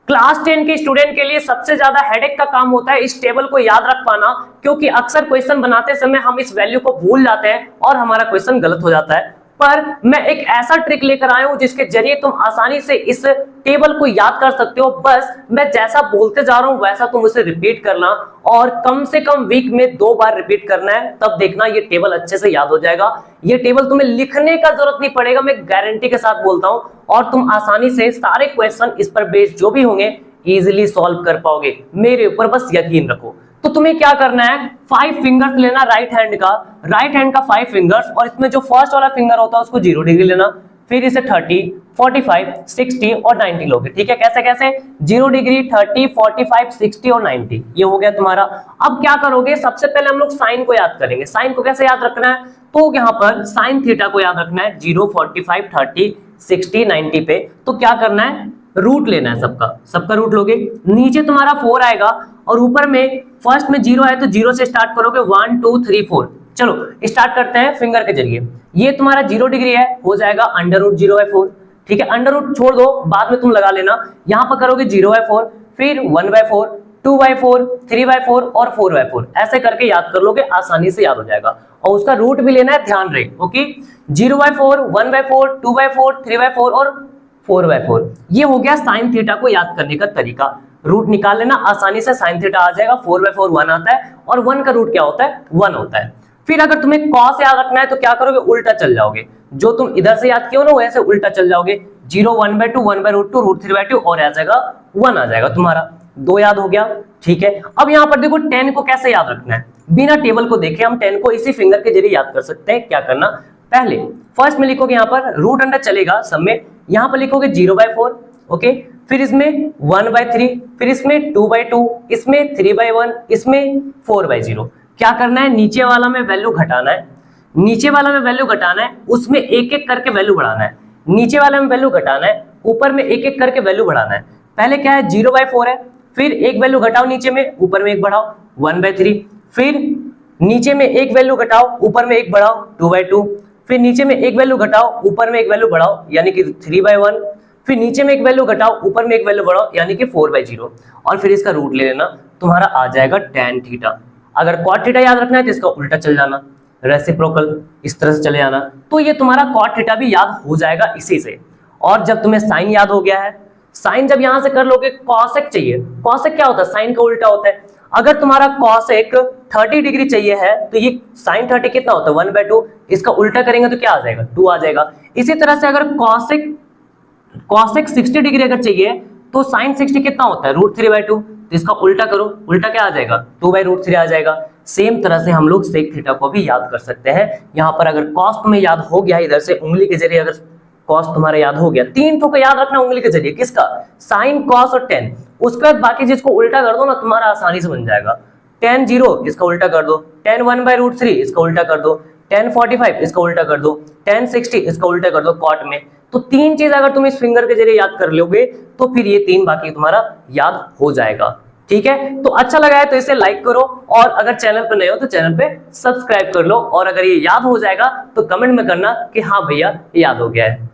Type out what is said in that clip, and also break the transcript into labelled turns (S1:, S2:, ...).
S1: Class 10 के student के लिए सबसे ज्यादा हेडेक का काम होता है इस टेबल को याद रख पाना, क्योंकि अक्सर क्वेश्चन बनाते समय हम इस वैल्यू को भूल जाते हैं और हमारा क्वेश्चन गलत हो जाता है। पर मैं एक ऐसा ट्रिक लेकर आया हूं जिसके जरिए तुम आसानी से इस टेबल को याद कर सकते हो। बस मैं जैसा बोलते जा रहा हूं वैसा तुम उसे रिपीट करना, और कम से कम वीक में 2 बार रिपीट करना है, तब देखना ये टेबल अच्छे से याद हो जाएगा। ये टेबल तुम्हें लिखने का जरूरत नहीं पड़ेगा, मैं गारंटी के साथ बोलता हूं, और तुम आसानी से सारे क्वेश्चन इस पर बेस्ड जो भी होंगे इजीली सॉल्व कर पाओगे। मेरे ऊपर बस यकीन रखो। तो तुम्हें क्या करना है, 5 फिंगर्स लेना राइट हैंड का 5 फिंगर्स, और इसमें जो फर्स्ट वाला फिंगर होता है उसको 0 डिग्री लेना, फिर इसे 30, 45, 60 और 90 लोगे। ठीक है, कैसे कैसे, 0 डिग्री, 30, 45, 60 और 90, ये हो गया तुम्हारा। अब क्या करोगे, सबसे पहले हम लोग साइन को याद करेंगे। साइन को कैसे याद रखना है, तो यहाँ पर साइन थीटा को याद रखना है 0, 45, 30, 60, 90 पे। तो क्या करना है, रूट लेना है, सबका रूट लोगे। नीचे तुम्हारा 4 आएगा और ऊपर में फर्स्ट में 0 है तो 0 से स्टार्ट करोगे, 1 2 3 4। चलो स्टार्ट करते हैं फिंगर के जरिए। ये तुम्हारा 0 डिग्री है, हो जाएगा √0/4। ठीक है, अंडर रूट छोड़ दो, बाद में तुम लगा लेना। यहां पर करोगे 0/4, फिर 1/4, 2/4, 3/4 और 4/4, ऐसे करके याद कर लोगे, आसानी से याद हो जाएगा। और उसका रूट भी लेना है, ध्यान रहे। ओके, 0/4, 1/4, 2/4, 3/4 और 4/4। ये हो गया साइन थीटा को याद करने का तरीका। रूट निकाल लेना, आसानी से साइन थीटा आ जाएगा। 4/4 1 आता है, और 1 का रूट क्या होता है, 1 होता है। फिर अगर तुम्हें कॉस याद रखना है तो क्या करोगे, उल्टा चल जाओगे। जो तुम इधर से याद किए हो ना वैसे उल्टा चल जाओगे। 0 1/2, 1/√2, √3/2 और आ जाएगा 1 आ जाएगा तुम्हारा। 2 याद हो गया। ठीक है, अब यहाँ पर देखो 10 को कैसे याद रखना है, बिना टेबल को देखे हम 10 को इसी फिंगर के जरिए याद कर सकते हैं। क्या करना, पहले फर्स्ट में लिखोगे यहाँ पर रूट अंडर चलेगा सब में, यहाँ पर लिखोगे 0/4। ओके, फिर इसमें 1/3, फिर इसमें 2/2, इसमें 3/1, इसमें 4/0। क्या करना है, नीचे वाला में वैल्यू घटाना है, नीचे वाला में वैल्यू घटाना है, उसमें एक एक करके वैल्यू बढ़ाना है। नीचे वाले में वैल्यू घटाना है, ऊपर में एक एक करके वैल्यू बढ़ाना है। पहले क्या है, 0/4 है, फिर एक वैल्यू घटाओ नीचे में, ऊपर में एक बढ़ाओ, 1/3, फिर नीचे में एक वैल्यू घटाओ, ऊपर में एक बढ़ाओ, 2/2, फिर नीचे में एक वैल्यू घटाओ, ऊपर में एक वैल्यू बढ़ाओ, यानी कि 3/1, फिर नीचे में एक वैल्यू घटाओ, ऊपर में एक वैल्यू बढ़ाओ, यानी कि 4/0, और फिर इसका रूट ले लेना, तुम्हारा आ जाएगा tan थीटा। अगर cot थीटा याद रखना है तो इसका उल्टा चल जाना, रेसिप्रोकल इस तरह से चले जाना, तो ये तुम्हारा cot थीटा भी याद हो जाएगा इसी से। और जब तुम्हें साइन याद हो गया है, साइन जब यहां से कर लोगे, कॉसेक चाहिए। कॉसेक क्या होता है, साइन का उल्टा होता है। अगर तुम्हारा कॉसेक 30 डिग्री चाहिए है तो ये साइन 30 कितना होता है, 1/2, इसका उल्टा करेंगे तो क्या आ जाएगा, 2 आ जाएगा। इसी तरह से अगर कॉसेक 60 डिग्री अगर चाहिए तो साइन 60 कितना होता है, √3/2, तो इसका उल्टा करो, उल्टा क्या आ जाएगा, 2/√3 आ जाएगा। सेम तरह से हम लोग सेक थीटा को भी याद कर सकते हैं। यहाँ पर अगर कॉस तुम्हें याद हो गया, इधर से उंगली के जरिए अगर कॉस तुम्हारा याद हो गया, 3 को याद रखना उंगली के जरिए, किसका, साइन, कॉस और tan। उसके बाद बाकी जिसको उल्टा कर दो ना, तुम्हारा आसानी से बन जाएगा। tan 0 इसका उल्टा कर दो, tan 1/√3 इसका उल्टा कर दो, tan 45 इसका उल्टा कर दो, tan 60 इसका उल्टा कर दो कॉट में। तो 3 चीज अगर तुम इस फिंगर के जरिए याद कर लोगे तो फिर ये 3 बाकी तुम्हारा याद हो जाएगा। ठीक है, तो अच्छा लगा है तो इसे लाइक करो, और अगर चैनल पर नए हो तो चैनल पे सब्सक्राइब कर लो, और अगर ये याद हो जाएगा तो कमेंट में करना कि हाँ भैया याद हो गया है।